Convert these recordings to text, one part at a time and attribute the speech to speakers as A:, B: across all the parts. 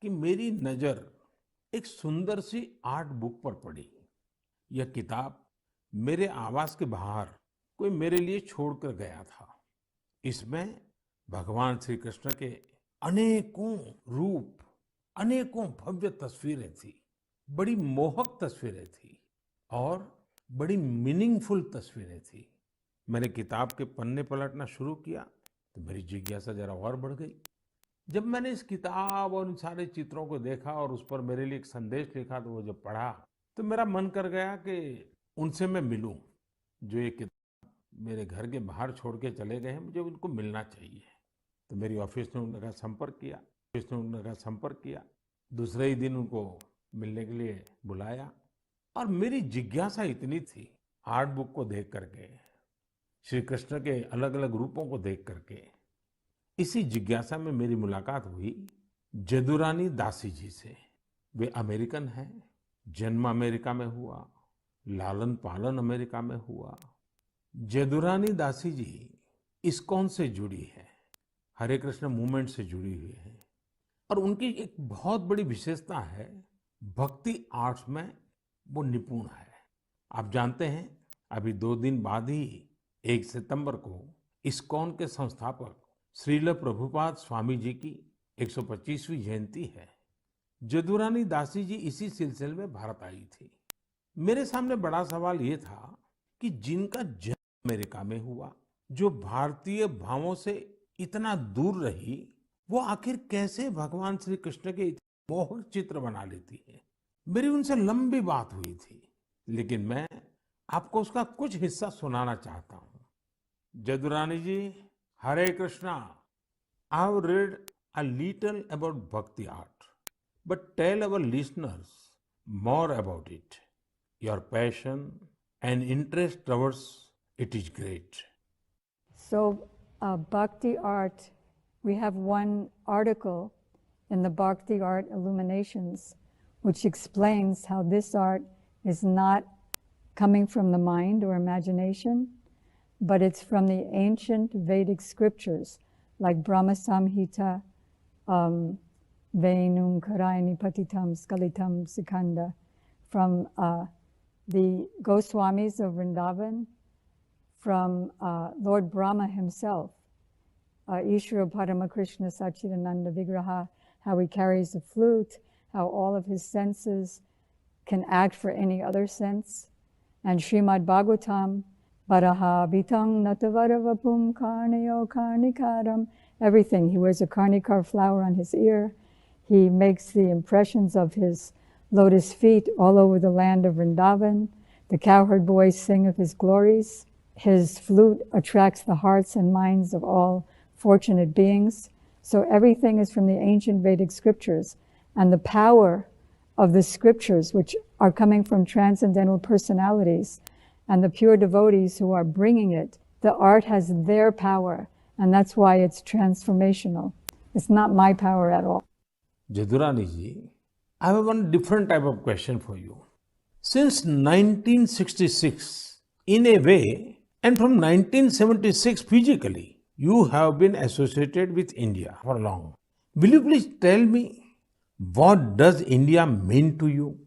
A: कि मेरी नजर एक सुंदर सी आर्ट बुक पर पड़ी। यह किताब मेरे आवास के बाहर कोई मेरे लिए छोड़कर गया था। इसमें भगवान श्री कृष्ण के अनेकों रूप, अनेकों भव्य तस्वीरें थी। बड़ी मोहक तस्वीरें थी और बड़ी मीनिंगफुल तस्वीरें थी। मैंने किताब के पन्ने पलटना शुरू किया तो मेरी जिज्ञासा जरा और बढ़ गई। जब मैंने इस किताब और इन सारे चित्रों को देखा और उस पर मेरे लिए एक संदेश लिखा तो वो जब पढ़ा तो मेरा मन कर गया कि उनसे मैं मिलूं। जो ये किताब मेरे घर के बाहर छोड़ के चले गए हैं, मुझे उनको मिलना चाहिए। तो मेरी ऑफिस ने उनका संपर्क किया। दूसरे ही दिन उनको मिलने के लिए बुलाया और मेरी जिज्ञासा इतनी थी आर्ट बुक को देख करके, श्री कृष्ण के अलग अलग रूपों को देख करके। इसी जिज्ञासा में मेरी मुलाकात हुई जदुरानी दासी जी से। वे अमेरिकन हैं, जन्म अमेरिका में हुआ, लालन पालन अमेरिका में हुआ। जदुरानी दासी जी इस्कॉन से जुड़ी है, हरे कृष्ण मूवमेंट से जुड़ी हुई है और उनकी एक बहुत बड़ी विशेषता है, भक्ति आर्ट्स में वो निपुण है। आप जानते हैं अभी 2 दिन बाद ही 1 सितंबर को इस्कॉन के संस्थापक श्रील प्रभुपाद स्वामी जी की 125वीं जयंती है। जदुरानी दासी जी इसी सिलसिले में भारत आई थी। मेरे सामने बड़ा सवाल ये था कि जिनका जन्म अमेरिका में हुआ, जो भारतीय भावों से इतना दूर रही, वो आखिर कैसे भगवान श्री कृष्ण के मोहक चित्र बना लेती है। मेरी उनसे लंबी बात हुई थी, लेकिन मैं आपको उसका कुछ हिस्सा सुनाना चाहता हूँ। जदुरानी जी, हरे Krishna. I have read a little about bhakti art, but tell our listeners more about it. Your passion and interest towards it is great.
B: So, Bhakti art, we have one article in the Bhakti Art Illuminations which explains how this art is not coming from the mind or imagination, but it's from the ancient Vedic scriptures like Brahma Samhita, Venum Karayani Patitam Skalitam Sikanda, from the Goswamis of Vrindavan, from Lord Brahma himself, Ishvara Paramakrishna Sachidananda Vigraha, how he carries a flute, how all of his senses can act for any other sense, and Srimad Bhagavatam, Varaha Vitang Natavaravapum Karnayo Karnikaram, everything. He wears a karnikar flower on his ear. He makes the impressions of his lotus feet all over the land of Vrindavan. The cowherd boys sing of his glories. His flute attracts the hearts and minds of all fortunate beings. So everything is from the ancient Vedic scriptures. And the power of the scriptures, which are coming from transcendental personalities, and the pure devotees who are bringing it, the art has their power, and that's why it's transformational. It's not my power at all.
A: Jadurani ji, I have one different type of question for you. Since 1966, in a way, and from 1976 physically, you have been associated with India for long. Will you please tell me, what does India mean to you?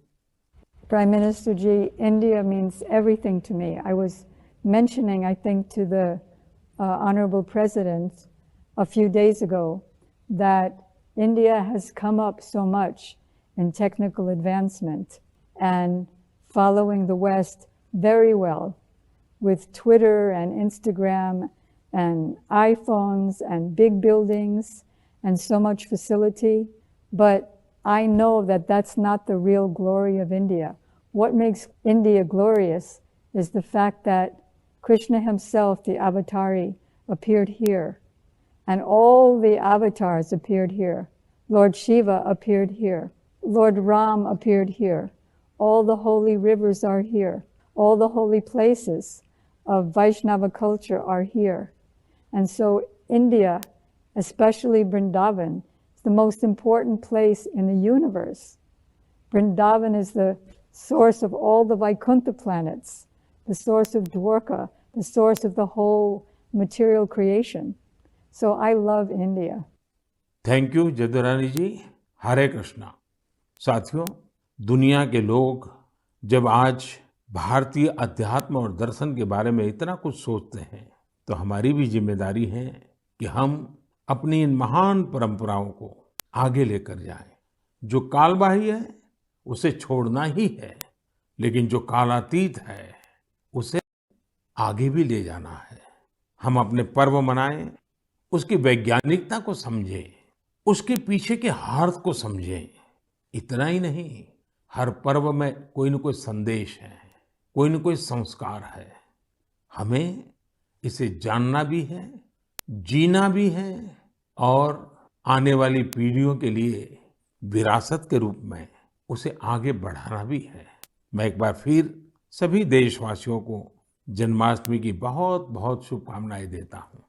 B: Prime Minister Ji, India means everything to me. I was mentioning, I think, to the Honorable President a few days ago that India has come up so much in technical advancement and following the West very well with Twitter and Instagram and iPhones and big buildings and so much facility. But I know that that's not the real glory of India. What makes India glorious is the fact that Krishna himself, the Avatari, appeared here. And all the avatars appeared here. Lord Shiva appeared here. Lord Ram appeared here. All the holy rivers are here. All the holy places of Vaishnava culture are here. And so India, especially Vrindavan, is the most important place in the universe. Vrindavan is the source of all the Vaikuntha planets, the source of Dwarka, the source of the whole material creation. So I love India.
A: Thank you, Jadurani ji. हरे कृष्णा। साथियों, दुनिया के लोग जब आज भारतीय अध्यात्म और दर्शन के बारे में इतना कुछ सोचते हैं, तो हमारी भी जिम्मेदारी है कि हम अपनी इन महान परंपराओं को आगे लेकर जाएं। जो कालबाह्य है उसे छोड़ना ही है, लेकिन जो कालातीत है उसे आगे भी ले जाना है। हम अपने पर्व मनाएं, उसकी वैज्ञानिकता को समझें, उसके पीछे के अर्थ को समझें। इतना ही नहीं, हर पर्व में कोई न कोई संदेश है, कोई न कोई संस्कार है। हमें इसे जानना भी है, जीना भी है और आने वाली पीढ़ियों के लिए विरासत के रूप में उसे आगे बढ़ाना भी है। मैं एक बार फिर सभी देशवासियों को जन्माष्टमी की बहुत बहुत शुभकामनाएं देता हूं।